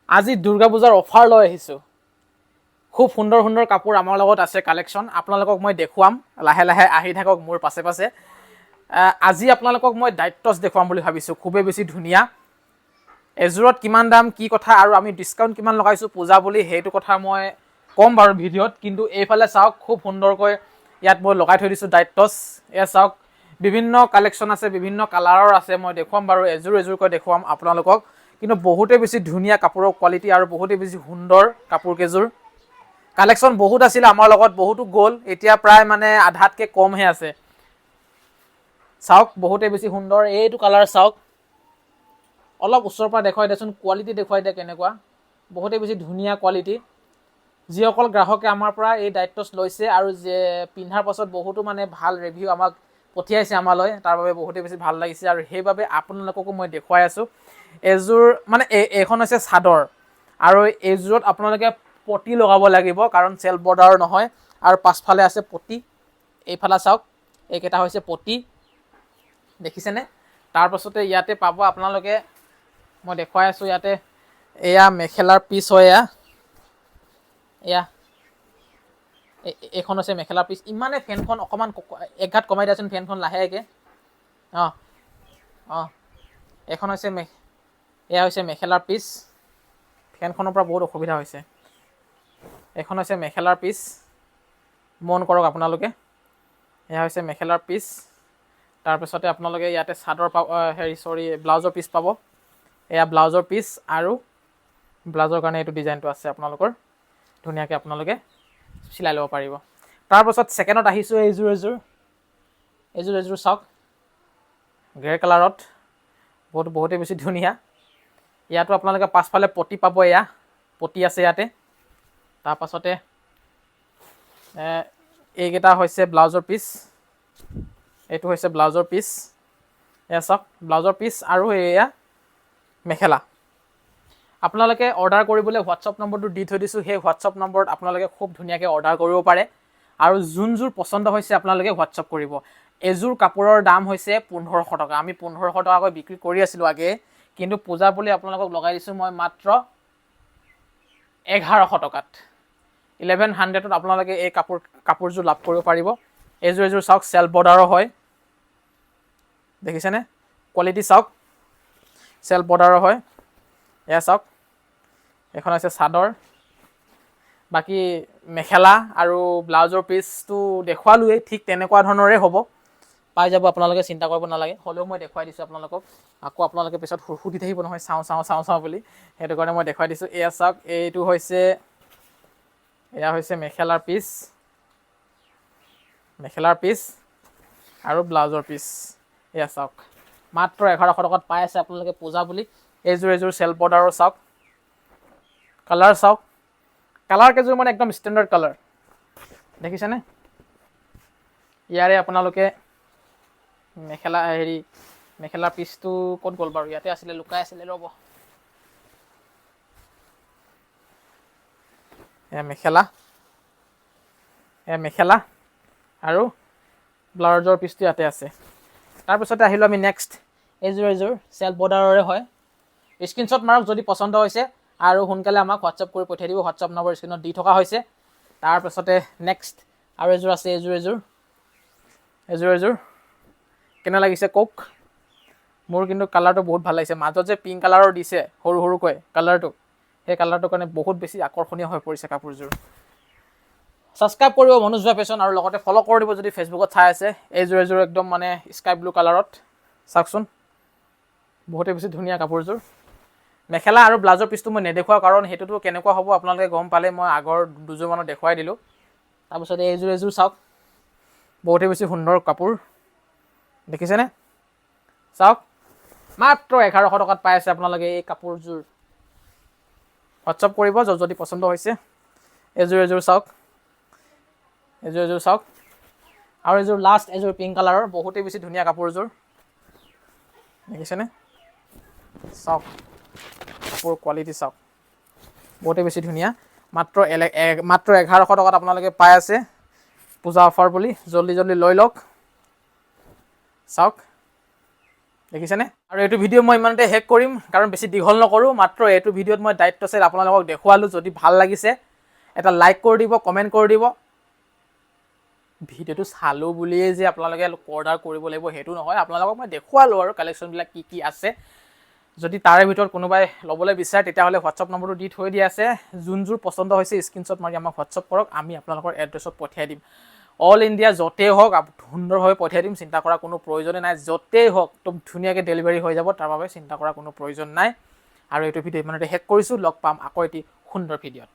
আজি দুৰ্গা পূজাৰ অফাৰ লৈ আহিছোঁ। খুব সুন্দৰ সুন্দৰ কাপোৰ আমাৰ লগত আছে কালেকশ্যন, আপোনালোকক মই দেখুৱাম। লাহে লাহে আহি থাকক মোৰ পাছে পাছে। আজি আপোনালোকক মই ডাইটছ দেখুৱাম বুলি ভাবিছোঁ, খুবেই বেছি ধুনীয়া। এযোৰত কিমান দাম, কি কথা, আৰু আমি ডিছকাউণ্ট কিমান লগাইছোঁ পূজা বুলি, সেইটো কথা মই ক'ম বাৰু ভিডিঅ'ত। কিন্তু এইফালে চাওক, খুব সুন্দৰকৈ ইয়াত মই লগাই থৈ দিছোঁ ডাইটছ। এয়া চাওক, বিভিন্ন কালেকশ্যন আছে, বিভিন্ন কালাৰৰ আছে। মই দেখুৱাম বাৰু এযোৰ এযোৰকৈ দেখুৱাম আপোনালোকক। কিন্তু বহুতেই বেছি ধুনীয়া কাপোৰৰ কোৱালিটি আৰু বহুতেই বেছি সুন্দৰ কাপোৰ কেইযোৰ। কালেকশ্যন বহুত আছিলে আমাৰ লগত, বহুতো গ'ল, এতিয়া প্ৰায় মানে আধাতকৈ কমহে আছে। চাওক, বহুতেই বেছি সুন্দৰ। এইটো কালাৰ চাওক, অলপ ওচৰৰ পৰা দেখুৱাই দিয়াচোন, কোৱালিটি দেখুৱাই দিয়া কেনেকুৱা। বহুতেই বেছি ধুনীয়া কোৱালিটি। যিসকল গ্ৰাহকে আমাৰ পৰা এই ডাইটছ লৈছে আৰু যে পিন্ধাৰ পাছত বহুতো মানে ভাল ৰিভিউ আমাক পঠিয়াইছে আমালৈ, তাৰ বাবে বহুতেই বেছি ভাল লাগিছে আৰু সেইবাবে আপোনালোককো মই দেখুৱাই আছোঁ। এযোৰ মানে এইখন হৈছে চাদৰ, আৰু এইযোৰত আপোনালোকে পটি লগাব লাগিব, কাৰণ চেল্ফ বৰ্ডাৰ নহয়। আৰু পাছফালে আছে পটি, এইফালে চাওক, এইকেইটা হৈছে পটি, দেখিছেনে? তাৰপাছতে ইয়াতে পাব আপোনালোকে, মই দেখুৱাই আছোঁ ইয়াতে, এয়া মেখেলাৰ পিচ হয়। এয়া এইখন হৈছে মেখেলাৰ পিচ। ইমানে ফেনখন অকণমান একঘাট কমাই দিয়াচোন, ফেনখন লাহেকৈ। এইখন হৈছে এয়া হৈছে মেখেলাৰ পিচ। ফেনখনৰ পৰা বহুত অসুবিধা হৈছে। এইখন হৈছে মেখেলাৰ পিচ, মন কৰক আপোনালোকে। এয়া হৈছে মেখেলাৰ পিচ। তাৰপিছতে আপোনালোকে ইয়াতে চাদৰ পাব, ব্লাউজৰ পিচ পাব। এয়া ব্লাউজৰ পিচ, আৰু ব্লাউজৰ কাৰণে এইটো ডিজাইনটো আছে আপোনালোকৰ, ধুনীয়াকৈ আপোনালোকে চিলাই ল'ব পাৰিব। তাৰপাছত ছেকেণ্ডত আহিছোঁ এযোৰ চাওক, গ্ৰে কালাৰত, বহুতেই বেছি ধুনীয়া। ইয়াতো আপোনালোকে পাছফালে পটি পাব, এয়া পটি আছে ইয়াতে। তাৰপাছতে এইকেইটা হৈছে ব্লাউজৰ পিচ, এইটো হৈছে ব্লাউজৰ পিচ। এয়া চাওক, ব্লাউজৰ পিচ আৰু এয়া মেখেলা। আপোনালোকে অৰ্ডাৰ কৰিবলৈ হোৱাটছআপ নম্বৰটো দি থৈ দিছোঁ, সেই হোৱাটছআপ নম্বৰত আপোনালোকে খুব ধুনীয়াকৈ অৰ্ডাৰ কৰিব পাৰে। আৰু যোনযোৰ পচন্দ হৈছে আপোনালোকে হোৱাটছআপ কৰিব। এযোৰ কাপোৰৰ দাম হৈছে 1500 টকা। আমি 1500 টকাকৈ বিক্ৰী কৰি আছিলোঁ আগে, কিন্তু পূজা বুলি আপোনালোকক লগাই দিছোঁ মই মাত্ৰ 1100 টকাত। 1100ত আপোনালোকে এই কাপোৰযোৰ লাভ কৰিব পাৰিব। এযোৰ চাওক, চেল্ফ বৰ্ডাৰৰ হয়, দেখিছেনে? কোৱালিটি চাওক, চেল্ফ বৰ্ডাৰৰ হয়। এয়া চাওক, এইখন হৈছে চাদৰ। বাকী মেখেলা আৰু ব্লাউজৰ পিচটো দেখুৱালোৱেই, ঠিক তেনেকুৱা ধৰণৰে হ'ব, পাই যাব আপোনালোকে, চিন্তা কৰিব নালাগে। হ'লেও মই দেখুৱাই দিছোঁ আপোনালোকক, আকৌ আপোনালোকে পিছত সুধি থাকিব নহয় চাওঁ বুলি, সেইটো কাৰণে মই দেখুৱাই দিছোঁ। এয়া চাওক, এয়া হৈছে মেখেলাৰ পিচ আৰু ব্লাউজৰ পিচ। এয়া চাওক, মাত্ৰ 1100 টকাত পাই আছে আপোনালোকে পূজা বুলি। এযোৰ চেল্ফ বৰ্ডাৰৰ চাওক, কালাৰ চাওক, কালাৰ কেইযোৰ মানে একদম ষ্টেণ্ডাৰ্ড কালাৰ, দেখিছেনে? ইয়াৰে আপোনালোকে মেখেলাৰ পিচটো ক'ত গ'ল বাৰু? ইয়াতে আছিলে, লুকাই আছিলে, ৰ'ব। এয়া মেখেলা আৰু ব্লাউজৰ পিচটো ইয়াতে আছে। তাৰপিছতে আহিলোঁ আমি নেক্সট, এযোৰ চেল্ফ বৰ্ডাৰৰে হয়। স্ক্ৰীনশ্বট মাৰক যদি পচন্দ হৈছে, আৰু সোনকালে আমাক হোৱাটছআপ কৰি পঠিয়াই দিব। হোৱাটছআপ নম্বৰ স্ক্ৰীনত দি থকা হৈছে। তাৰপিছতে নেক্সট আৰু এযোৰ আছে, এযোৰ কেনে লাগিছে কওক? মোৰ কিন্তু কালাৰটো বহুত ভাল লাগিছে। মাজত যে পিংক কালাৰৰ দিছে সৰুকৈ কালাৰটো, সেই কালাৰটোৰ কাৰণে বহুত বেছি আকৰ্ষণীয় হৈ পৰিছে কাপোৰযোৰ। ছাবস্ক্ৰাইব কৰিব মনোজ ভাই ফেশ্বন, আৰু লগতে ফ'ল' কৰি দিব যদি ফেচবুকত চাই আছে। এযোৰ একদম মানে স্কাই ব্লু কালাৰত, চাওকচোন, বহুতেই বেছি ধুনীয়া কাপোৰযোৰ। মেখেলা আৰু ব্লাউজৰ পিচটো মই নেদেখুৱাওঁ, কাৰণ সেইটোতো কেনেকুৱা হ'ব আপোনালোকে গম পালে, মই আগৰ দুযোৰমানত দেখুৱাই দিলোঁ। তাৰপিছত এযোৰ চাওক, বহুতেই বেছি সুন্দৰ কাপোৰ, দেখিছেনে? চাওক, মাত্ৰ 1100 টকাত পাই আছে আপোনালোকে এই কাপোৰযোৰ। হোৱাটছআপ কৰিব যদি পচন্দ হৈছে। এযোৰ চাওক, আৰু এযোৰ লাষ্ট, এযোৰ পিংক কালাৰৰ, বহুতেই বেছি ধুনীয়া কাপোৰযোৰ, দেখিছেনে? চাওক, কাপোৰ কোৱালিটি চাওক, বহুতেই বেছি ধুনীয়া। মাত্ৰ 1100 টকাত আপোনালোকে পাই আছে পূজা অফাৰ বুলি। জল্দি লৈ লওক। চাওক, দেখিছেনে? আৰু এইটো ভিডিঅ' মই ইমানতে শেষ কৰিম, কাৰণ বেছি দীঘল নকৰোঁ। মাত্ৰ এইটো ভিডিঅ'ত মই দায়িত্ব চেট আপোনালোকক দেখুৱালোঁ। যদি ভাল লাগিছে এটা লাইক কৰি দিব, কমেণ্ট কৰি দিব। ভিডিঅ'টো চালোঁ বুলিয়ে যে আপোনালোকে অৰ্ডাৰ কৰিব লাগিব সেইটো নহয়, আপোনালোকক মই দেখুৱালোঁ আৰু কালেকশ্যনবিলাক কি কি আছে। যদি তাৰে ভিতৰত কোনোবাই ল'বলৈ বিচাৰে তেতিয়াহ'লে হোৱাটছআপ নম্বৰটো দি থৈ দিয়া আছে। যোনযোৰ পচন্দ হৈছে স্ক্ৰীনশ্বট মাৰি আমাক হোৱাটছআপ কৰক, আমি আপোনালোকৰ এড্ৰেছত পঠিয়াই দিম। অল ইণ্ডিয়া য'তেই হওক সুন্দৰভাৱে পঠিয়াই দিম, চিন্তা কৰাৰ কোনো প্ৰয়োজনে নাই। য'তেই হওক একদম ধুনীয়াকৈ ডেলিভাৰী হৈ যাব, তাৰ বাবে চিন্তা কৰাৰ কোনো প্ৰয়োজন নাই। আৰু এইটো ভিডিঅ' ইমানতে শেষ কৰিছোঁ। লগ পাম আকৌ এটি সুন্দৰ ভিডিঅ'ত।